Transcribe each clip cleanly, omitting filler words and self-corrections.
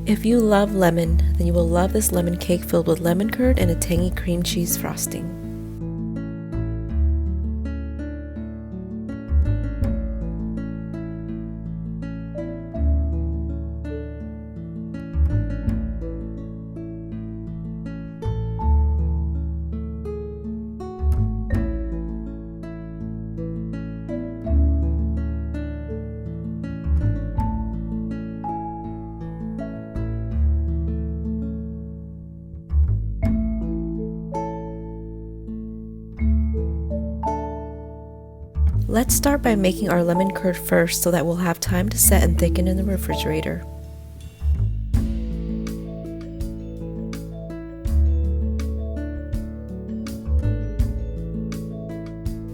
If you love lemon, then you will love this lemon cake filled with lemon curd and a tangy cream cheese frosting. Let's start by making our lemon curd first so that we'll have time to set and thicken in the refrigerator.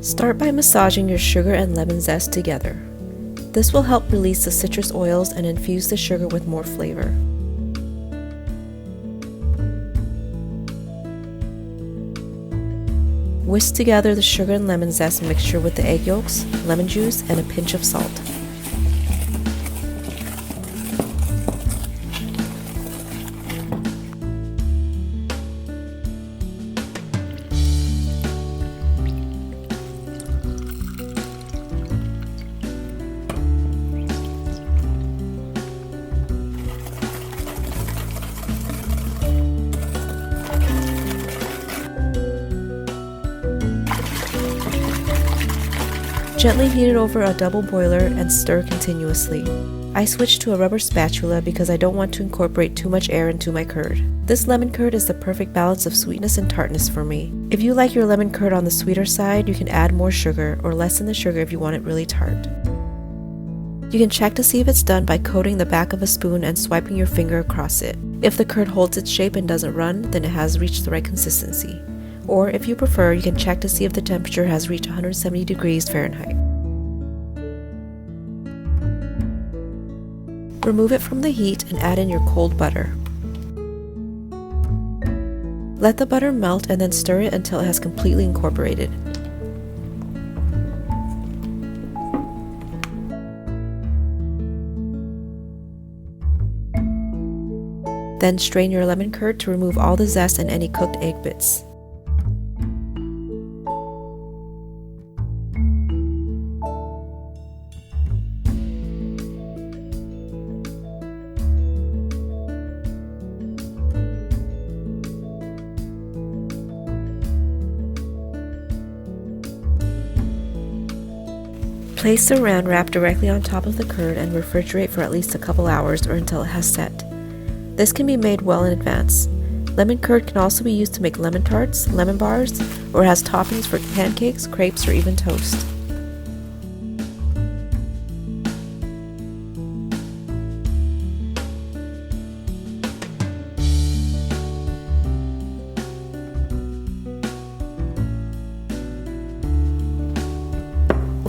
Start by massaging your sugar and lemon zest together. This will help release the citrus oils and infuse the sugar with more flavor. Whisk together the sugar and lemon zest mixture with the egg yolks, lemon juice, and a pinch of salt. Gently heat it over a double boiler and stir continuously. I switched to a rubber spatula because I don't want to incorporate too much air into my curd. This lemon curd is the perfect balance of sweetness and tartness for me. If you like your lemon curd on the sweeter side, you can add more sugar or lessen the sugar if you want it really tart. You can check to see if it's done by coating the back of a spoon and swiping your finger across it. If the curd holds its shape and doesn't run, then it has reached the right consistency. Or if you prefer, you can check to see if the temperature has reached 170 degrees Fahrenheit. Remove it from the heat and add in your cold butter. Let the butter melt and then stir it until it has completely incorporated. Then strain your lemon curd to remove all the zest and any cooked egg bits. Place the saran wrap directly on top of the curd and refrigerate for at least a couple hours or until it has set. This can be made well in advance. Lemon curd can also be used to make lemon tarts, lemon bars, or has toppings for pancakes, crepes, or even toast.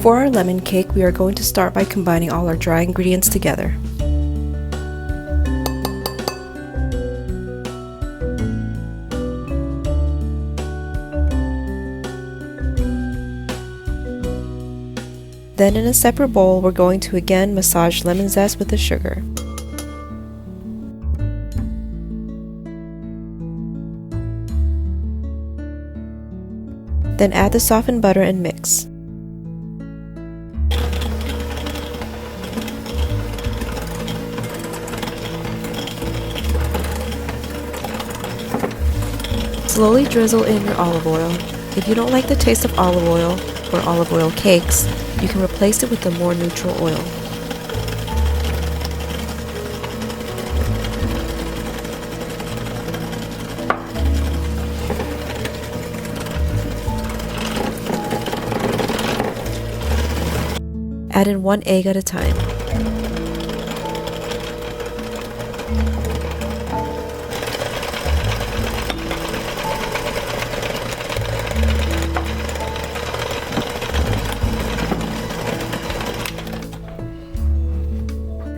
For our lemon cake, we are going to start by combining all our dry ingredients together. Then in a separate bowl, we're going to again massage lemon zest with the sugar. Then add the softened butter and mix. Slowly drizzle in your olive oil. If you don't like the taste of olive oil or olive oil cakes, you can replace it with a more neutral oil. Add in 1 egg at a time.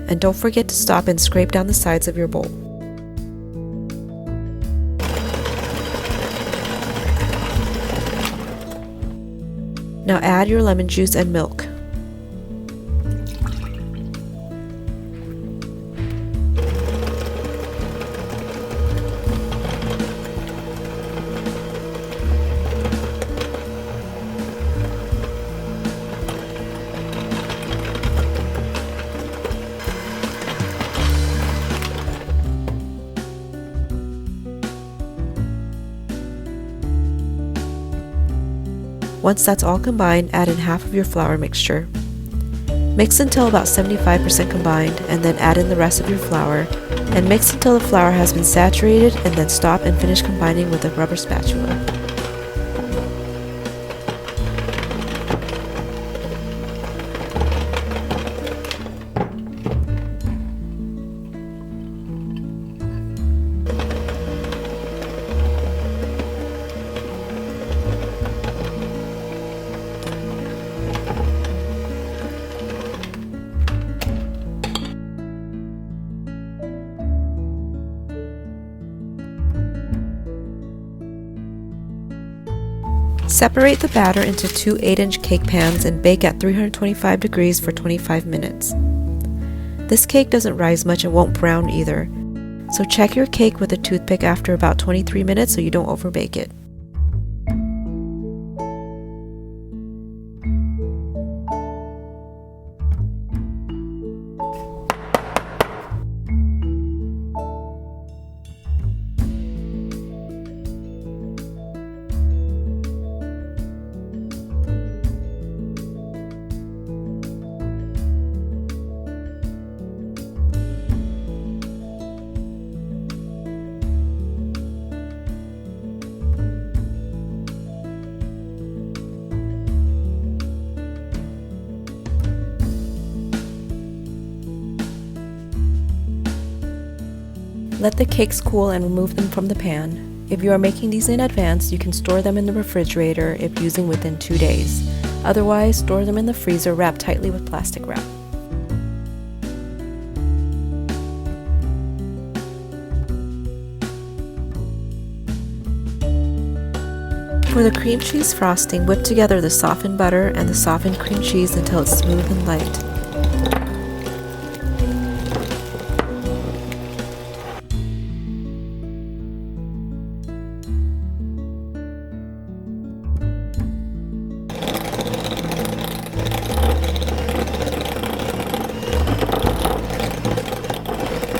And don't forget to stop and scrape down the sides of your bowl. Now add your lemon juice and milk. Once that's all combined, add in half of your flour mixture. Mix until about 75% combined, and then add in the rest of your flour, and mix until the flour has been saturated, and then stop and finish combining with a rubber spatula. Separate the batter into two 8-inch cake pans and bake at 325 degrees for 25 minutes. This cake doesn't rise much and won't brown either, so check your cake with a toothpick after about 23 minutes so you don't overbake it. Let the cakes cool and remove them from the pan. If you are making these in advance, you can store them in the refrigerator if using within 2 days. Otherwise, store them in the freezer wrapped tightly with plastic wrap. For the cream cheese frosting, whip together the softened butter and the softened cream cheese until it's smooth and light.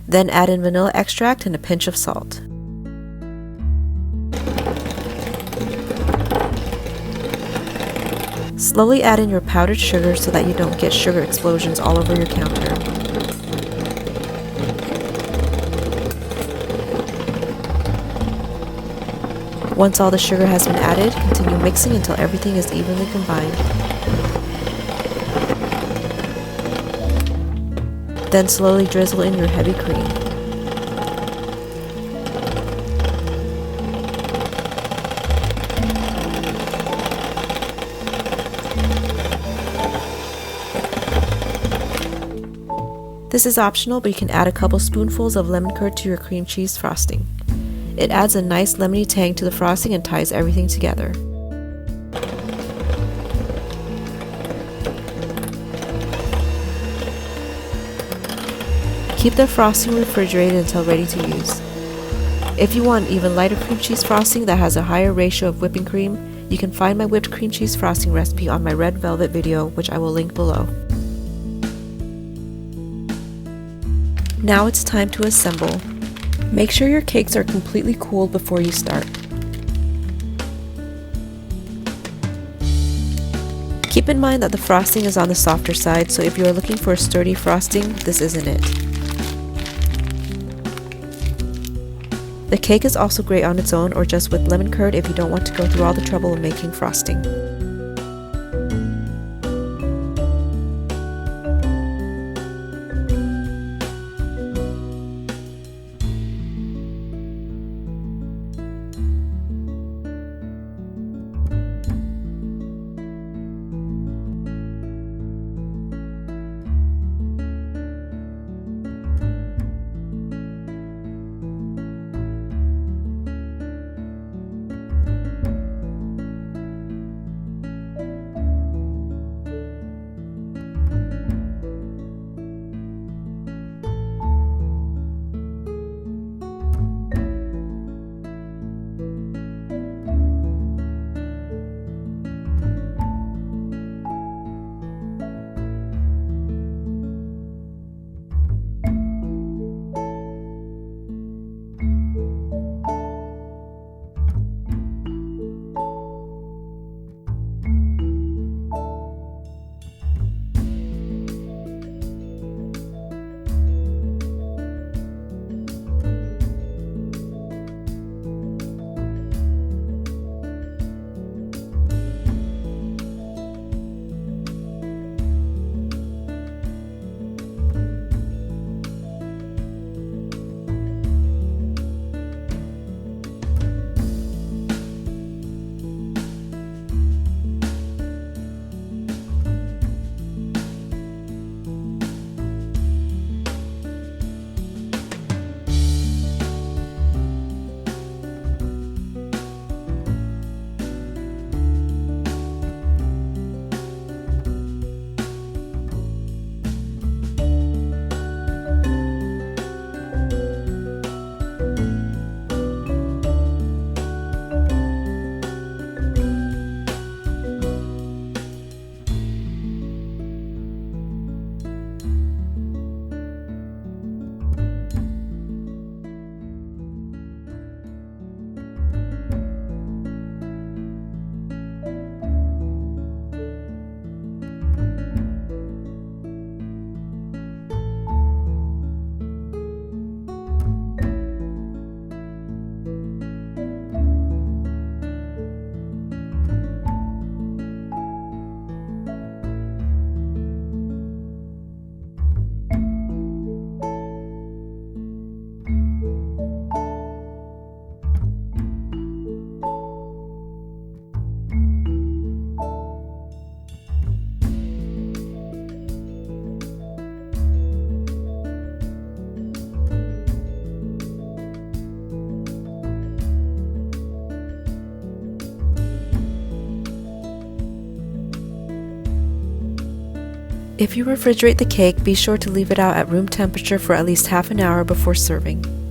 Then add in vanilla extract and a pinch of salt. Slowly add in your powdered sugar so that you don't get sugar explosions all over your counter. Once all the sugar has been added, continue mixing until everything is evenly combined. Then slowly drizzle in your heavy cream. This is optional, but you can add a couple spoonfuls of lemon curd to your cream cheese frosting. It adds a nice lemony tang to the frosting and ties everything together. Keep the frosting refrigerated until ready to use. If you want even lighter cream cheese frosting that has a higher ratio of whipping cream, you can find my whipped cream cheese frosting recipe on my red velvet video, which I will link below. Now it's time to assemble. Make sure your cakes are completely cooled before you start. Keep in mind that the frosting is on the softer side, so if you are looking for a sturdy frosting, this isn't it. The cake is also great on its own or just with lemon curd if you don't want to go through all the trouble of making frosting. If you refrigerate the cake, be sure to leave it out at room temperature for at least half an hour before serving.